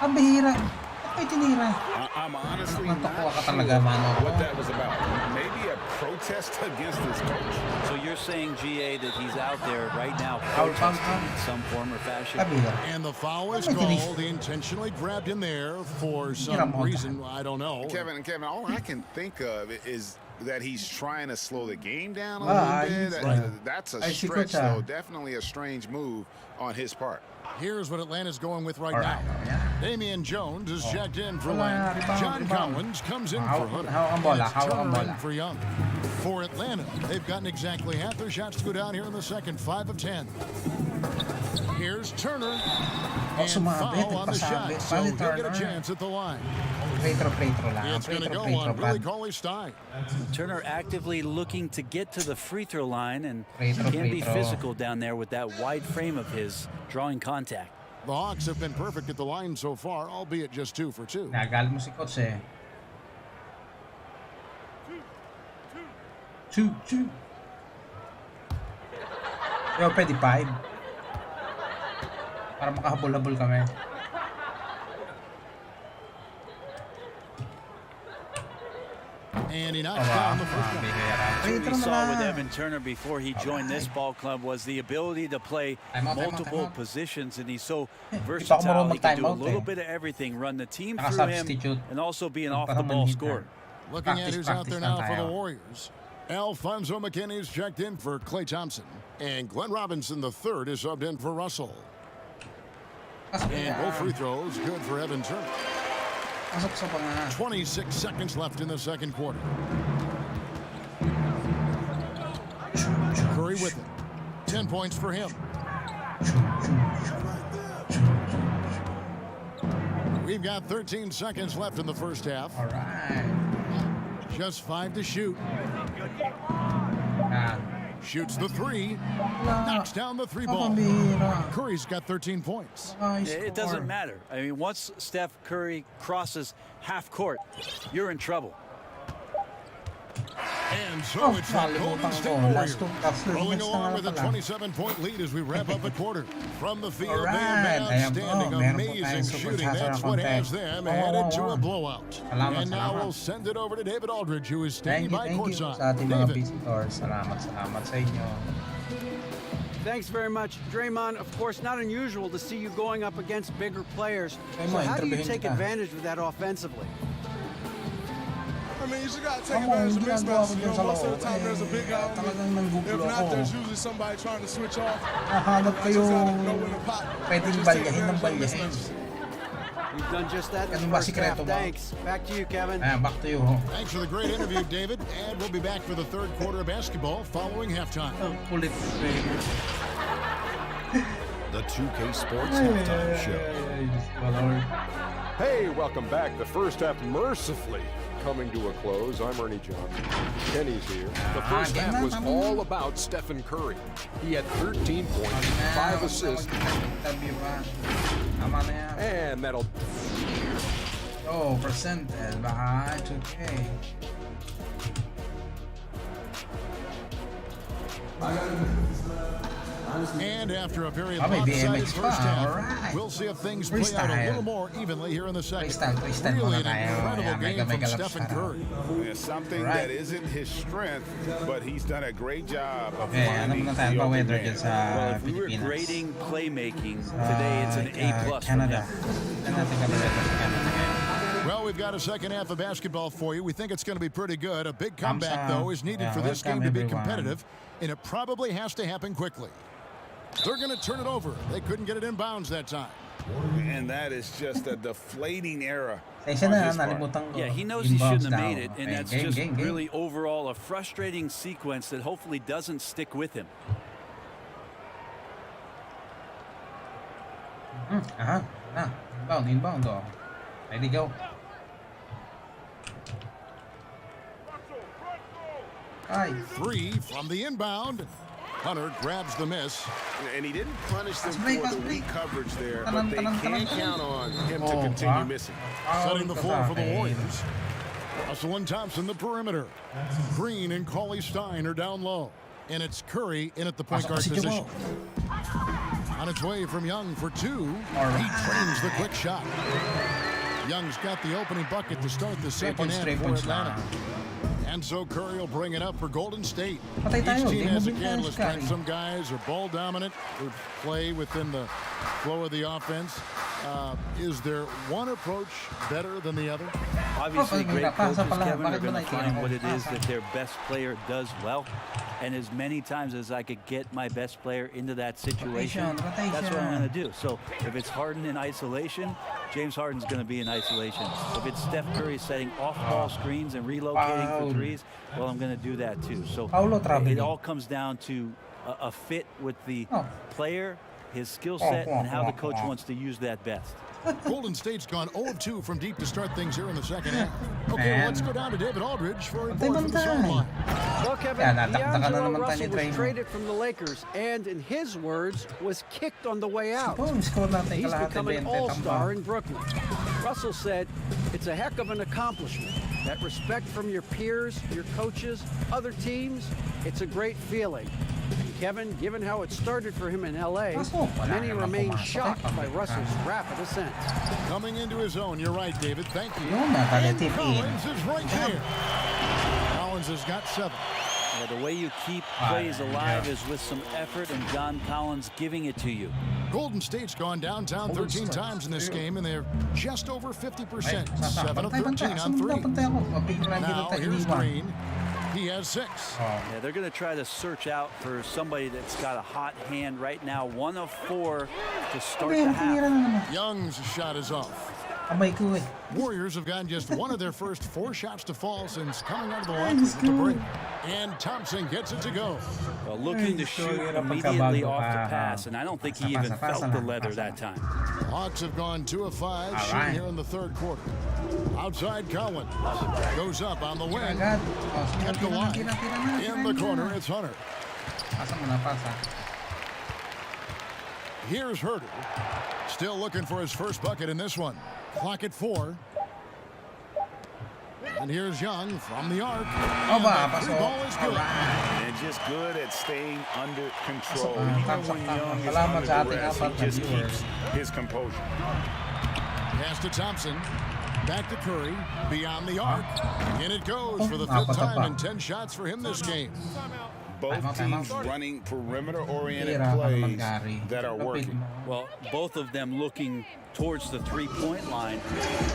Speaker 4: Ang bihira. Ba't may tinira?
Speaker 5: I'm honestly
Speaker 4: Natutuwa
Speaker 5: not
Speaker 4: ka talaga,
Speaker 5: sure
Speaker 4: mano.
Speaker 5: what that was about. Maybe a protest against his coach.
Speaker 3: So you're saying, GA, that he's out there right now
Speaker 4: Foul, foul,
Speaker 3: protesting
Speaker 4: foul.
Speaker 3: in some form or fashion?
Speaker 4: Kabila.
Speaker 2: And the foul is
Speaker 4: May tinis.
Speaker 2: called. He intentionally grabbed him there for some
Speaker 4: Ramon.
Speaker 2: reason. I don't know.
Speaker 5: Kevin, all I can think of is that he's trying to slow the game down a
Speaker 4: Ah,
Speaker 5: little bit.
Speaker 4: ayun.
Speaker 5: That's a
Speaker 4: Ay, si
Speaker 5: stretch,
Speaker 4: Coach, ah.
Speaker 5: though. Definitely a strange move on his part.
Speaker 2: Here's what Atlanta's going with right
Speaker 4: Alright.
Speaker 2: now.
Speaker 4: Yan.
Speaker 2: Damian Jones is checked in for
Speaker 4: Wala,
Speaker 2: Len.
Speaker 4: rebound,
Speaker 2: John
Speaker 4: rebound.
Speaker 2: Collins comes in
Speaker 4: Hawak-
Speaker 2: for Hunter.
Speaker 4: hawak ang bola,
Speaker 2: And it's
Speaker 4: hawak ang
Speaker 2: Turner in
Speaker 4: bola.
Speaker 2: for Young. For Atlanta, they've gotten exactly half their shots to go down here in the second, 5 of 10. Here's Turner. And
Speaker 4: sumabit,
Speaker 2: foul on the shot,
Speaker 4: nagpasabit.
Speaker 2: so
Speaker 4: Bali,
Speaker 2: he'll get a
Speaker 4: Turner.
Speaker 2: chance at the line.
Speaker 4: Free-throw lang.
Speaker 2: It's going to go
Speaker 4: Free-throw,
Speaker 2: on Billy
Speaker 4: Brad.
Speaker 2: Cauley-Stein.
Speaker 3: Turner actively looking to get to the free throw line and
Speaker 4: Free throw,
Speaker 3: can be
Speaker 4: free throw.
Speaker 3: physical down there with that wide frame of his drawing contact.
Speaker 2: The Hawks have been perfect at the line so far, albeit just 2 for 2.
Speaker 4: Nagal mo si Coach eh. Two. Yo, pwede 5. Para makahabol-habol kami.
Speaker 2: And he knocks down the first one.
Speaker 3: What
Speaker 4: Free
Speaker 3: we
Speaker 4: throw
Speaker 3: saw
Speaker 4: na
Speaker 3: with
Speaker 4: lang.
Speaker 3: Evan Turner before he joined this ball club was the ability to play
Speaker 4: Time out, time out,
Speaker 3: multiple
Speaker 4: time out.
Speaker 3: positions, and he's so
Speaker 4: Di pa ako
Speaker 3: versatile.
Speaker 4: marunong
Speaker 3: He can do a
Speaker 4: mag-time out
Speaker 3: little
Speaker 4: eh.
Speaker 3: bit of everything, run the team
Speaker 4: Naka
Speaker 3: through him,
Speaker 4: substitute.
Speaker 3: and also be an
Speaker 4: Para
Speaker 3: off-the-ball
Speaker 4: manhid
Speaker 3: scorer.
Speaker 4: na.
Speaker 2: Looking at
Speaker 4: Practice,
Speaker 2: who's out there
Speaker 4: practice lang
Speaker 2: now for the
Speaker 4: tayo.
Speaker 2: Warriors. Alfonso McKinney's checked in for Klay Thompson. And Glenn Robinson III is subbed in for Russell. And both free throws good for Evan Turner.
Speaker 4: Pasok sa mga
Speaker 2: 26 seconds left in the second quarter. Curry with it. 10 points for him. We've got 13 seconds left in the first half.
Speaker 4: Alright.
Speaker 2: Just 5 to shoot.
Speaker 4: Yan.
Speaker 2: Shoots the 3.
Speaker 4: Wala.
Speaker 2: Knocks down the 3 ball.
Speaker 4: Pambihira.
Speaker 2: Curry's got 13 points.
Speaker 3: It doesn't matter. I mean, once Steph Curry crosses half court, you're in trouble.
Speaker 2: And so it's the Golden
Speaker 4: Nakalimutan
Speaker 2: State
Speaker 4: ko.
Speaker 2: Warriors
Speaker 4: Last
Speaker 2: rolling
Speaker 4: minutes na
Speaker 2: along
Speaker 4: nga
Speaker 2: with a
Speaker 4: pala.
Speaker 2: 27-point lead as we wrap up the quarter. From the field, they
Speaker 4: Alright.
Speaker 2: have
Speaker 4: Ayan po.
Speaker 2: outstanding,
Speaker 4: Meron po
Speaker 2: amazing
Speaker 4: tayong super
Speaker 2: shooting.
Speaker 4: chat sa
Speaker 2: That's what
Speaker 4: contact.
Speaker 2: has them
Speaker 4: Wow,
Speaker 2: headed
Speaker 4: wow,
Speaker 2: to
Speaker 4: wow.
Speaker 2: a blowout.
Speaker 4: Salamat,
Speaker 2: And now
Speaker 4: salamat.
Speaker 2: we'll send it over to David Aldridge, who is standing by
Speaker 4: Thank you
Speaker 2: courtside.
Speaker 4: sa ating mga
Speaker 2: David.
Speaker 4: visitors. Salamat sa inyo.
Speaker 1: Thanks very much, Draymond. Of course, not unusual to see you going up against bigger players. So
Speaker 4: Draymond,
Speaker 1: how do you
Speaker 4: interbihin
Speaker 1: take
Speaker 4: kita.
Speaker 1: advantage of that offensively?
Speaker 7: I mean, you just got to take
Speaker 4: Ako,
Speaker 7: advantage of
Speaker 4: ginagawa ko
Speaker 7: mismatches. You
Speaker 4: dyan
Speaker 7: know,
Speaker 4: sa
Speaker 7: most of
Speaker 4: loob.
Speaker 7: the time there's a big guy on me.
Speaker 4: Talagang nanggugulo
Speaker 7: If not,
Speaker 4: ako.
Speaker 7: there's usually somebody trying to switch off.
Speaker 4: Nahanap
Speaker 7: I
Speaker 4: kayo.
Speaker 7: just got to know when to pop.
Speaker 4: Pwedeng
Speaker 7: Just take
Speaker 4: balyahin ng
Speaker 7: advantage of
Speaker 4: balyahin.
Speaker 7: mismatches.
Speaker 1: You've done just that in
Speaker 4: Ganun
Speaker 1: the
Speaker 4: ba
Speaker 1: first half.
Speaker 4: sikreto mo?
Speaker 1: Thanks. Back to you, Kevin.
Speaker 4: Ayan, back to you. Ho.
Speaker 2: Thanks for the great interview, David. And we'll be back for the third quarter of basketball following halftime.
Speaker 4: Ang kulit.
Speaker 8: The 2K Sports Halftime Show. Hey, welcome back. The first half mercifully coming to a close. I'm Ernie Johnson. Kenny's here. The first
Speaker 4: game
Speaker 8: half
Speaker 4: na,
Speaker 8: was
Speaker 4: tama
Speaker 8: all
Speaker 4: na.
Speaker 8: about Stephen Curry. He had 13 points, 5 assists,
Speaker 4: Interview pa. Tama na yan.
Speaker 8: and that'll
Speaker 4: Oh, percentage. Baka it's okay.
Speaker 2: And after a very
Speaker 4: may
Speaker 2: lopsided
Speaker 4: BMX
Speaker 2: first
Speaker 4: pa.
Speaker 2: half,
Speaker 4: Alright.
Speaker 2: we'll see if things play out a
Speaker 4: Freestyle.
Speaker 2: little more evenly here in the second.
Speaker 4: Freestyle
Speaker 2: Really
Speaker 4: muna
Speaker 2: an
Speaker 4: tayo.
Speaker 2: incredible
Speaker 4: Ayan,
Speaker 2: game
Speaker 4: mega
Speaker 2: from
Speaker 4: love
Speaker 2: Stephen
Speaker 4: shout out.
Speaker 2: Curry.
Speaker 5: Yeah, something
Speaker 4: Right.
Speaker 5: that isn't his strength, but he's done a great job of
Speaker 4: Okay, ano
Speaker 5: finding
Speaker 4: muna tayo
Speaker 5: the
Speaker 4: ba
Speaker 5: open
Speaker 4: weather
Speaker 5: man.
Speaker 4: dyan sa
Speaker 3: Well, if we were
Speaker 4: Pilipinas?
Speaker 3: grading playmaking today, it's an A+ from
Speaker 4: Canada.
Speaker 3: him.
Speaker 4: Tignan natin kami weather sa Canada ngayon.
Speaker 2: Well, we've got a second half of basketball for you. We think it's going to be pretty good. A big comeback, though, is needed for this game to be competitive, and it probably has to happen quickly. They're going to turn it over. They couldn't get it in bounds that time.
Speaker 5: And that is just a deflating error.
Speaker 3: Yeah, he knows he shouldn't have made it, and that's just really overall a frustrating sequence that hopefully doesn't stick with him.
Speaker 4: Inbound. Oh. Ready, go.
Speaker 2: Three from the inbound. Hunter grabs the miss.
Speaker 5: And he didn't punish them for the weak coverage there, but they can't count on him to continue missing.
Speaker 2: Setting the floor for the Warriors. Russell and Thompson, the perimeter. Green and Cauley-Stein are down low. And it's Curry in at the point guard position. On its way from Young for two. He trains the quick shot. Young's got the opening bucket to start the second half for Atlanta. And so Curry will bring it up for Golden State. Each team has a catalyst, and some guys are ball dominant or play within the flow of the offense. Is there one approach better than the other?
Speaker 3: Obviously, great coaches, Kevin, are going to find what it is that their best player does well. And as many times as I could get my best player into that situation, that's what I'm going to do. So if it's Harden in isolation, James Harden's going to be in isolation. If it's Steph Curry setting off-ball screens and relocating for threes, well, I'm going to do that too. So it all comes down to a fit with the player, his skill set, and how the coach wants to use that best.
Speaker 2: Golden State's gone 0 of 2 from deep to start things here in the second half. Okay, let's go down to David Aldridge for a report from the sideline.
Speaker 1: Well, Kevin, D'Angelo Russell was traded from the Lakers and, in his words, was kicked on the way out. He's become an all-star in Brooklyn. Russell said, "It's a heck of an accomplishment. That respect from your peers, your coaches, other teams, it's a great feeling." Kevin, given how it started for him in L.A., many remain shocked by Russell's rapid ascent.
Speaker 2: Coming into his own, you're right, David. Thank you. And Collins is right there. Collins has got 7.
Speaker 3: Yeah, the way you keep plays alive is with some effort, and John Collins giving it to you.
Speaker 2: Golden State's gone downtown 13 times in this game, and they're just over 50%. 7 of 13 on 3. Now, here's Green. He has 6.
Speaker 3: Yeah, they're going to try to search out for somebody that's got a hot hand right now. 1 of 4 to start the half.
Speaker 2: Young's shot is off. Warriors have gotten just 1 of their first 4 shots to fall since coming out of the locker with the break. And Thompson gets it to go.
Speaker 3: Well, looking to shoot immediately off the pass, and I don't think he even felt the leather that time.
Speaker 2: Hawks have gone 2 of 5 shooting here in the third quarter. Outside Collins goes up on the wing at the line. In the corner, it's Hunter. Here's Herter. Still looking for his first bucket in this one. Clock at 4. And here's Young from the arc. And the 3 ball is good.
Speaker 5: And just good at staying under control. Even when Young is under duress, he just keeps his composure.
Speaker 2: Pass to Thompson. Back to Curry. Beyond the arc. And it goes for the 5th time and 10 shots for him this game.
Speaker 5: Both teams running perimeter-oriented plays that are working.
Speaker 3: Well, both of them looking towards the three-point line,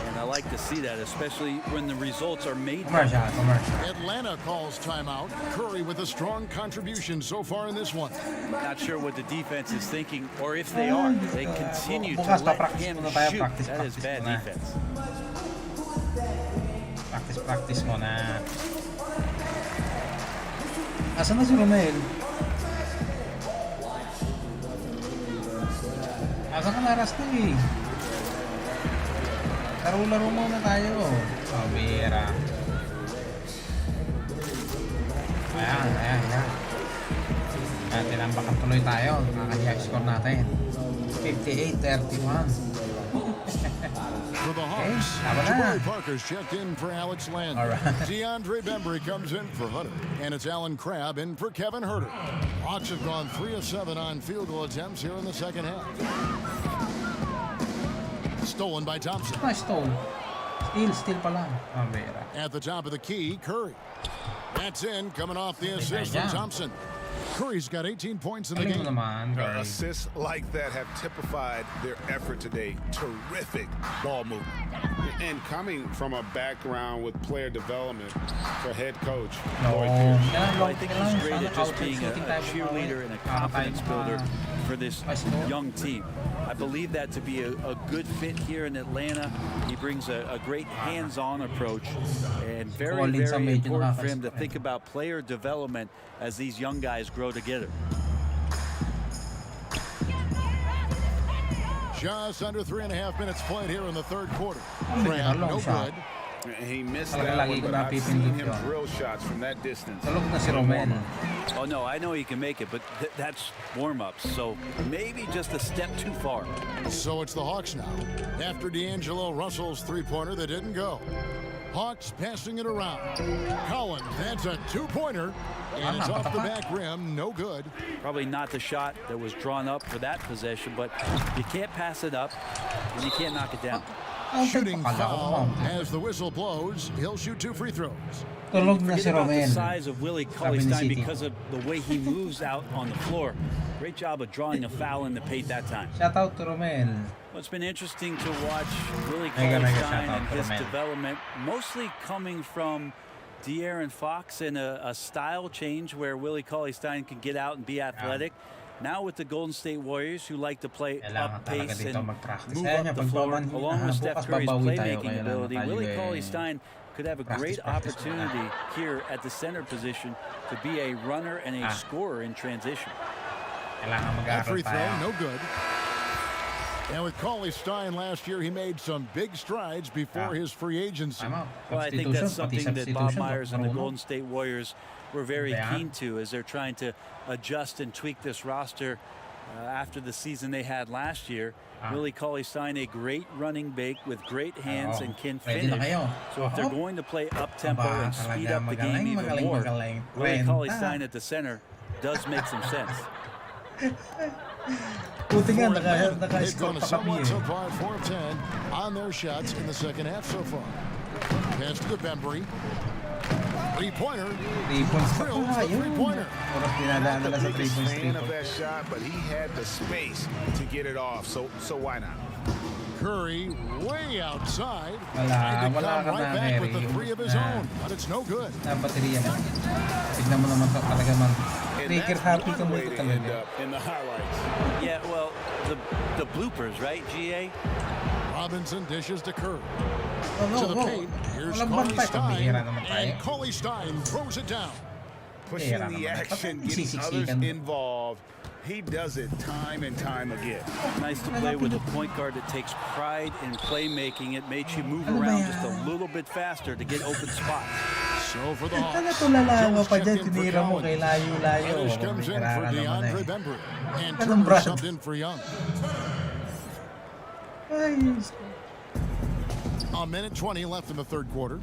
Speaker 3: and I like to see that, especially when the results are made.
Speaker 2: Atlanta calls timeout. Curry with a strong contribution so far in this one.
Speaker 3: Not sure what the defense is thinking, or if they are. They continue to let him shoot. That is bad defense.
Speaker 4: Practice muna. Asan na si Romel? Asan ka naras na eh? Laro-laro muna tayo. Oh, bira. Ayan. Tinambakan tuloy tayo. Nakaka-high score natin. 58-31.
Speaker 2: For the Hawks, Jabari Parker's checked in for Alex Land. DeAndre Bembry comes in for Hunter. And it's Alan Crabb in for Kevin Herter. Hawks have gone 3 of 7 on field goal attempts here in the second half. Stolen by Thompson.
Speaker 4: Stole. Steal pa lang.
Speaker 2: At the top of the key, Curry. That's in, coming off the assist from Thompson. Curry's got 18 points in the
Speaker 4: Galing mo
Speaker 2: game.
Speaker 4: naman, Curry.
Speaker 5: Assists like that have typified their effort today. Terrific ball movement. And coming from a background with player development for head coach Lloyd Pierce.
Speaker 3: Well, I think he's great at just being a cheerleader and a confidence builder for this young team. I believe that to be a good fit here in Atlanta. He brings a great hands-on approach, and very, very important for him to think about player development as these young guys grow together.
Speaker 2: Just under 3.5 minutes played here in the third quarter.
Speaker 4: Ang
Speaker 2: Grant,
Speaker 4: long
Speaker 2: no
Speaker 4: shot.
Speaker 2: good.
Speaker 5: He missed
Speaker 4: Talagang
Speaker 5: that
Speaker 4: lagi
Speaker 5: one,
Speaker 4: ko
Speaker 5: but I've seen
Speaker 4: napipindot
Speaker 5: him
Speaker 4: yun.
Speaker 5: drill shots from that distance.
Speaker 4: Tulog na si Romel.
Speaker 3: Oh, no, I know he can make it, but that's warm-ups, so maybe just a step too far.
Speaker 2: So it's the Hawks now. After D'Angelo Russell's three-pointer that didn't go. Hawks passing it around. Collins, that's a two-pointer. And it's off the back rim, no good.
Speaker 3: Probably not the shot that was drawn up for that possession, but you can't pass it up, and you can't knock it down.
Speaker 2: Shooting foul as the whistle blows. He'll shoot 2 free throws.
Speaker 4: Tulog na si
Speaker 3: Forget about the
Speaker 4: Romel.
Speaker 3: size of Willie
Speaker 4: Sabi ni
Speaker 3: Cauley-Stein
Speaker 4: City.
Speaker 3: because of the way he moves out on the floor. Great job of drawing a foul in the paint that time.
Speaker 4: Shout out to Romel.
Speaker 3: Well, it's been interesting to watch Willie
Speaker 4: Mega
Speaker 3: Cauley-Stein
Speaker 4: shout out
Speaker 3: and
Speaker 4: to
Speaker 3: his
Speaker 4: Romel.
Speaker 3: development, mostly coming from De'Aaron Fox in a style change where Willie Cauley-Stein can get out and be athletic. Now with the Golden State Warriors, who like to play
Speaker 4: Kailangan
Speaker 3: up
Speaker 4: talaga
Speaker 3: pace
Speaker 4: dito
Speaker 3: and
Speaker 4: mag-practice.
Speaker 3: move
Speaker 4: Kaya
Speaker 3: up
Speaker 4: niya,
Speaker 3: the
Speaker 4: pag
Speaker 3: floor,
Speaker 4: baban-
Speaker 3: along with Steph
Speaker 4: bukas
Speaker 3: Curry's
Speaker 4: babawi tayo,
Speaker 3: playmaking
Speaker 4: kaya lang
Speaker 3: ability,
Speaker 4: tayo
Speaker 3: Willie
Speaker 4: eh.
Speaker 3: Cauley-Stein could have a great
Speaker 4: Practice.
Speaker 3: opportunity here at the center position to be a runner and a scorer in transition.
Speaker 4: Kailangan
Speaker 2: That
Speaker 4: mag-aaral
Speaker 2: free throw,
Speaker 4: tayo.
Speaker 2: no good. And with Cauley-Stein last year, he made some big strides before his free agency.
Speaker 4: Tama.
Speaker 3: Well, I think that's something that Bob
Speaker 4: Substitution,
Speaker 3: Myers and the
Speaker 4: marunong.
Speaker 3: Golden State Warriors were very
Speaker 4: Ayan.
Speaker 3: keen to as they're trying to adjust and tweak this roster after the season they had last year. Willie Cauley-Stein, a great running big with great hands and can
Speaker 4: Ready na
Speaker 3: finish.
Speaker 4: kayo.
Speaker 3: So if they're
Speaker 4: Oh.
Speaker 3: going to play up-tempo
Speaker 4: Aba,
Speaker 3: and speed
Speaker 4: talaga
Speaker 3: up the game even
Speaker 4: magaling,
Speaker 3: more,
Speaker 4: magaling.
Speaker 3: Willie
Speaker 4: Renta.
Speaker 3: Cauley-Stein at the center does make some sense.
Speaker 4: Buti nga,
Speaker 2: They've
Speaker 4: naka-score
Speaker 2: gone a
Speaker 4: pa kami
Speaker 2: somewhat
Speaker 4: eh.
Speaker 2: so far 4 of 10 on their shots in the second half so far. Pass to Bembry. Three-pointer.
Speaker 4: 3 points pa
Speaker 2: Drills
Speaker 4: pa.
Speaker 2: the
Speaker 4: Yun.
Speaker 2: three-pointer.
Speaker 4: Oras dinadaan nila sa 3
Speaker 5: Biggest
Speaker 4: points, 3
Speaker 5: fan of
Speaker 4: points.
Speaker 5: that shot, but he had the space to get it off. So why not?
Speaker 2: Curry way outside.
Speaker 4: Wala,
Speaker 2: Trying to
Speaker 4: wala
Speaker 2: come
Speaker 4: ka
Speaker 2: right
Speaker 4: na,
Speaker 2: back with the
Speaker 4: Harry.
Speaker 2: 3 of his own, but it's no good.
Speaker 4: Baterya na. Tignan mo naman talaga man.
Speaker 5: And
Speaker 4: Trigger
Speaker 5: that's
Speaker 4: happy ka
Speaker 5: one
Speaker 4: mo
Speaker 5: way
Speaker 4: ito
Speaker 5: to end
Speaker 4: talaga.
Speaker 5: up in the highlights.
Speaker 3: Yeah, well, the bloopers, right, GA?
Speaker 2: Robinson dishes to Curry.
Speaker 4: Oh,
Speaker 2: To the
Speaker 4: oh,
Speaker 2: paint. Here's
Speaker 4: walang bantay.
Speaker 2: Cauley-Stein.
Speaker 4: Pambihira naman tayo.
Speaker 2: And Cauley-Stein throws it down.
Speaker 5: Pushing
Speaker 4: Pera
Speaker 5: the
Speaker 4: naman.
Speaker 5: action,
Speaker 4: Bakit
Speaker 5: getting others
Speaker 4: sisiksikan?
Speaker 5: involved. He does it time and time again.
Speaker 3: Nice to play with a point guard that takes pride in playmaking. It makes you move
Speaker 4: Ano ba
Speaker 3: around
Speaker 4: yan?
Speaker 3: just a little bit faster to get open spots.
Speaker 2: So for the Hawks.
Speaker 4: Ano tulala mo
Speaker 2: Jones
Speaker 4: pa dyan,
Speaker 2: checked in for
Speaker 4: tinira mo kay
Speaker 2: Collins.
Speaker 4: layo-layo.
Speaker 2: Ennis comes in for
Speaker 4: Pambihira naman
Speaker 2: DeAndre
Speaker 4: eh.
Speaker 2: Bembry. And
Speaker 4: Anong
Speaker 2: Turner
Speaker 4: brand?
Speaker 2: subbed in for Young.
Speaker 4: Ay,
Speaker 2: A minute 20 left in the third quarter.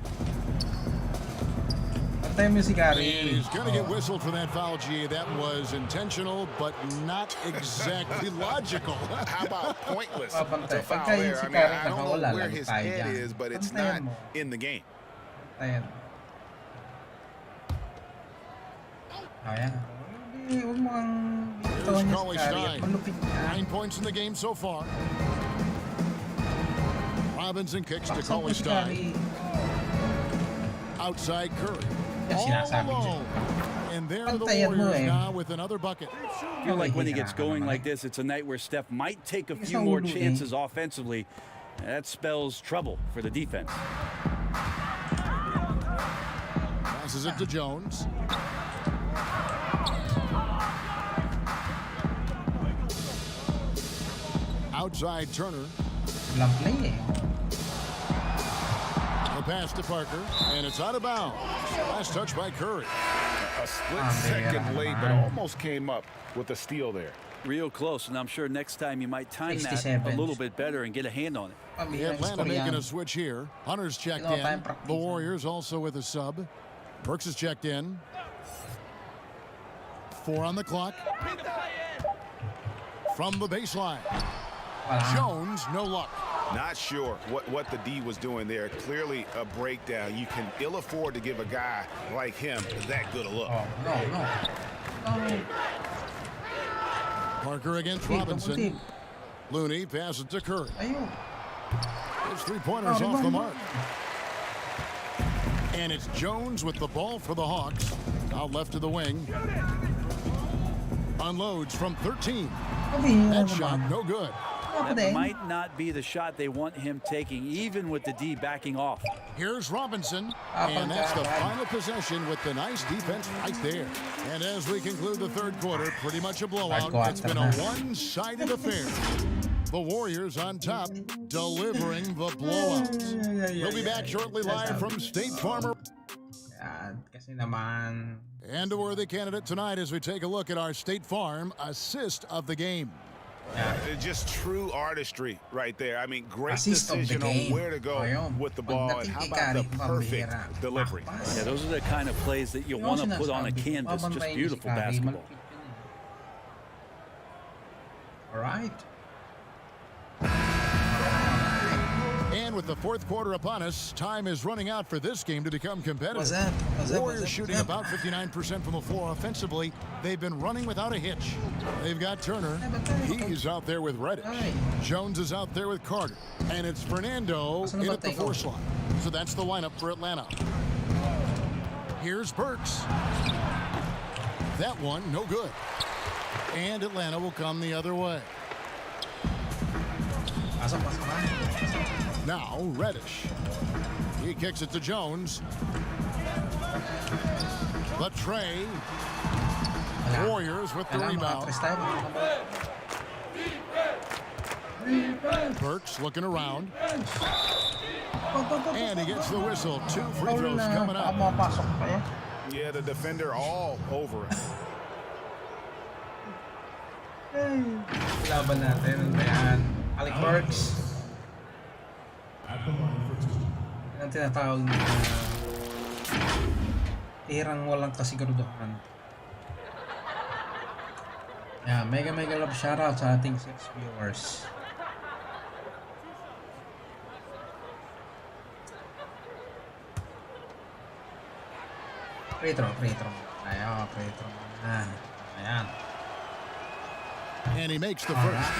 Speaker 4: pantay mo si
Speaker 2: And
Speaker 4: Curry.
Speaker 2: he's going to get whistled for that foul, G. That was intentional, but not exactly logical.
Speaker 5: How about pointless?
Speaker 4: Pabantay.
Speaker 5: To foul
Speaker 4: Pagka yun
Speaker 5: there.
Speaker 4: si
Speaker 5: I mean,
Speaker 4: Curry
Speaker 5: I don't know
Speaker 4: nakawala,
Speaker 5: where
Speaker 4: lagot
Speaker 5: his
Speaker 4: tayo
Speaker 5: head
Speaker 4: dyan.
Speaker 5: is, but it's
Speaker 4: Pantayan
Speaker 5: not
Speaker 4: mo.
Speaker 5: in the game.
Speaker 4: Ayan. Ayan. Hindi, huwag mo ang ito
Speaker 2: Here's
Speaker 4: niya si Curry.
Speaker 2: Cauley-Stein.
Speaker 4: At malupit ka.
Speaker 2: 9 points in the game so far. Robinson kicks to
Speaker 4: Baksan mo si
Speaker 2: Cauley-Stein.
Speaker 4: Curry.
Speaker 2: Outside Curry.
Speaker 4: Yan sinasabi
Speaker 2: All
Speaker 4: ko.
Speaker 2: alone. And there are the
Speaker 4: Pantayan mo
Speaker 2: Warriors
Speaker 4: eh.
Speaker 2: now with another bucket.
Speaker 3: I feel like when he gets going like this, it's a night where Steph might take a few more chances offensively. That spells trouble for the defense.
Speaker 2: Passes it to Jones. Outside Turner.
Speaker 4: Walang play eh.
Speaker 2: The pass to Parker. And it's out of bounds. Last touch by Curry.
Speaker 5: A split
Speaker 4: Ah,
Speaker 5: second
Speaker 4: man.
Speaker 5: late, but almost came up with a steal there.
Speaker 3: Real close, and I'm sure next time you might time that
Speaker 4: 67.
Speaker 3: a little bit better and get a hand on it.
Speaker 4: Pambihirang
Speaker 2: Atlanta
Speaker 4: score
Speaker 2: making
Speaker 4: yan.
Speaker 2: a switch here. Hunter's checked
Speaker 4: Kailangan
Speaker 2: in.
Speaker 4: tayong practice.
Speaker 2: The Warriors also with a sub. Burks is checked in. 4 on the clock. From the baseline.
Speaker 4: Wala.
Speaker 2: Jones, no luck.
Speaker 5: Not sure what the D was doing there. Clearly a breakdown. You can ill afford to give a guy like him that good a look.
Speaker 4: Oh, no.
Speaker 2: Parker against
Speaker 4: Muntik,
Speaker 2: Robinson.
Speaker 4: muntik.
Speaker 2: Looney passes to Curry.
Speaker 4: Ayun.
Speaker 2: His three-pointers off the mark. And it's Jones with the ball for the Hawks. Out left to the wing. Unloads from 13. That shot no good.
Speaker 3: That might not be the shot they want him taking, even with the D backing off.
Speaker 2: Here's Robinson, and that's the final possession with the nice defense right there. And as we conclude the third quarter, pretty much a blowout. It's been a one-sided affair. The Warriors on top, delivering the blowout. We'll be back shortly live from State Farm.
Speaker 4: Yan, kasi naman.
Speaker 2: And a worthy candidate tonight as we take a look at our State Farm assist of the game.
Speaker 5: Just true artistry right there. I mean, great
Speaker 4: Assist of the
Speaker 5: decision on
Speaker 4: game.
Speaker 5: where to go
Speaker 4: Ayun.
Speaker 5: with the ball, and how about the perfect delivery.
Speaker 3: Yeah, those are the kind of plays that you want to put on a canvas. Just beautiful basketball.
Speaker 4: All right.
Speaker 2: And with the fourth quarter upon us, time is running out for this game to become competitive.
Speaker 4: What's that?
Speaker 2: Warriors shooting about 59% from the floor offensively. They've been running without a hitch. They've got Turner. He's out there with Reddish. Jones is out there with Carter. And it's Fernando in at the 4 slot. So that's the lineup for Atlanta. Here's Burks. That one, no good. And Atlanta will come the other way. Now, Reddish. He kicks it to Jones. Latre. Warriors with the rebound. Burks looking around. And he gets the whistle. 2 free throws coming up.
Speaker 5: Yeah, the defender all over it.
Speaker 4: Laban natin. Ayan. Alec Burks. Yan ang tinatawag na tirang walang kasiguraduhan. Yeah, mega love shoutout sa ating 6 viewers. Free throw. Ayan, free throw. Ayan.
Speaker 2: And he makes the first.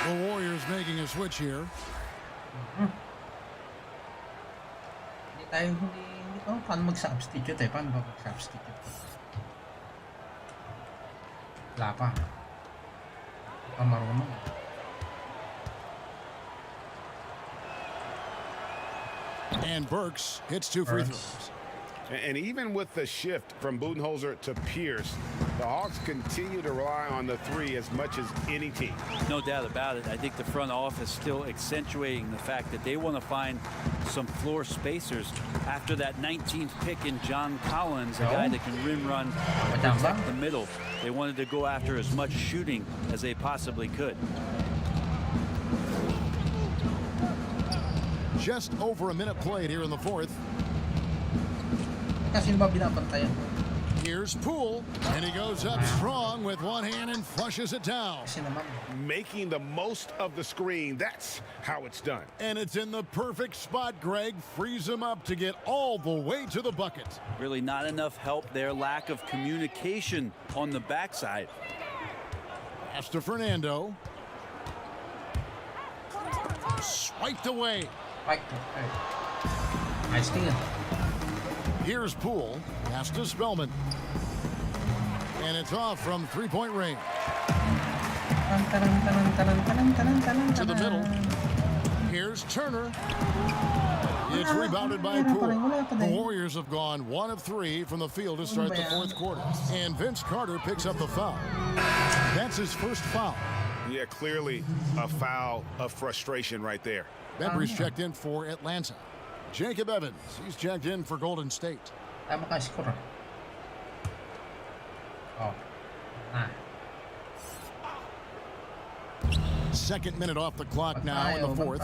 Speaker 2: The Warriors making a switch here.
Speaker 4: Hindi ko paano mag-substitute eh. Paano ba mag-substitute? Wala pa. Hindi pa marunong.
Speaker 2: And Burks hits 2 free throws.
Speaker 5: And even with the shift from Budenholzer to Pierce, the Hawks continue to rely on the 3 as much as any team.
Speaker 3: No doubt about it. I think the front office still accentuating the fact that they want to find some floor spacers after that 19th pick in John Collins, a guy that can rim run, protect the middle. They wanted to go after as much shooting as they possibly could.
Speaker 2: Just over a minute played here in the fourth.
Speaker 4: Kasi ba binabantayan?
Speaker 2: Here's Poole, and he goes up strong with one hand and flushes it down.
Speaker 4: Kasi naman.
Speaker 5: Making the most of the screen, that's how it's done.
Speaker 2: And it's in the perfect spot, Greg. Frees him up to get all the way to the bucket.
Speaker 3: Really not enough help there. Lack of communication on the backside.
Speaker 2: Pass to Fernando. Swiped away.
Speaker 4: Right. Nice steal.
Speaker 2: Here's Poole. Pass to Spellman. And it's off from three-point range. To the middle. Here's Turner. It's rebounded by Poole. The Warriors have gone 1 of 3 from the field to start the fourth quarter. And Vince Carter picks up the foul. That's his first foul.
Speaker 5: Yeah, clearly a foul of frustration right there.
Speaker 2: Bembry's checked in for Atlanta. Jacob Evans, he's checked in for Golden State.
Speaker 4: Tama ka score. Oh.
Speaker 2: Second minute off the clock now in the fourth.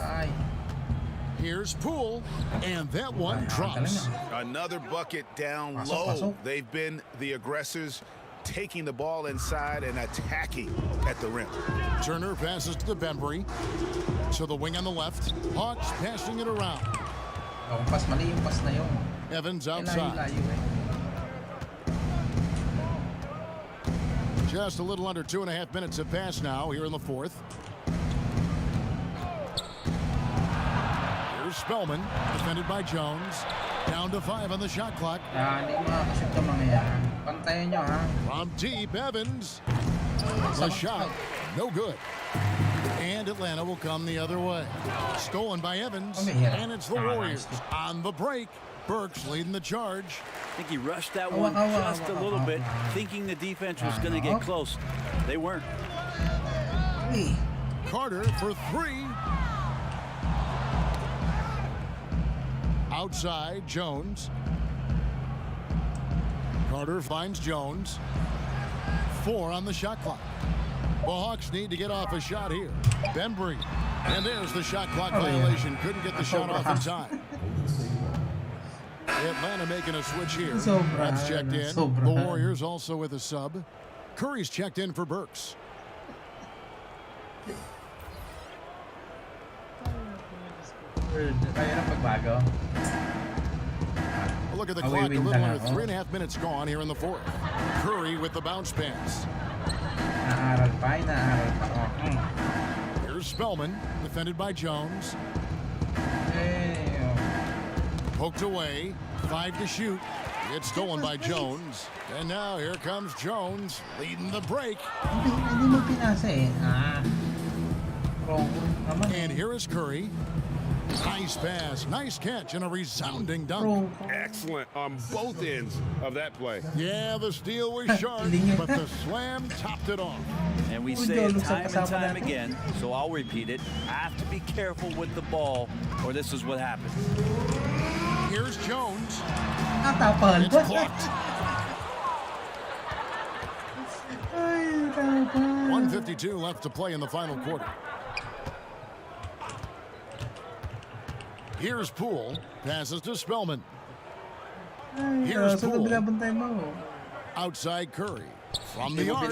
Speaker 2: Here's Poole, and that one drops.
Speaker 5: Another bucket down low. They've been the aggressors, taking the ball inside and attacking at the rim.
Speaker 2: Turner passes to Bembry. To the wing on the left. Hawks passing it around.
Speaker 4: Mali yung pass na yun.
Speaker 2: Evans outside. Just a little under 2.5 minutes have passed now here in the fourth. Here's Spellman, defended by Jones. Down to 5 on the shot clock.
Speaker 4: Hindi makakashoot ang mga yan. Pantayin nyo, ha?
Speaker 2: From deep, Evans. The shot, no good. And Atlanta will come the other way. Stolen by Evans, and it's the Warriors. On the break, Burks leading the charge.
Speaker 3: I think he rushed that one just a little bit, thinking the defense was going to get close. They weren't.
Speaker 2: Carter for 3. Outside, Jones. Carter finds Jones. 4 on the shot clock. The Hawks need to get off a shot here. Bembry. And there's the shot clock violation. Couldn't get the shot off in time. Atlanta making a switch here. That's checked in. The Warriors also with a sub. Curry's checked in for Burks. Look at the clock. A little under 3.5 minutes gone here in the fourth. Curry with the bounce pass. Here's Spellman, defended by Jones. Poked away, 5 to shoot. It's stolen by Jones. And now here comes Jones, leading the break. And here is Curry. Nice pass, nice catch, and a resounding dunk.
Speaker 5: Excellent on both ends of that play.
Speaker 2: Yeah, the steal was sharp, but the slam topped it off.
Speaker 3: And we say it time and time again, so I'll repeat it. Have to be careful with the ball, or this is what happens.
Speaker 2: Here's Jones.
Speaker 4: It's
Speaker 2: blocked. 1:52 left to play in the final quarter. Here's Poole. Passes to Spellman. Here's Poole. Outside Curry. From the arc.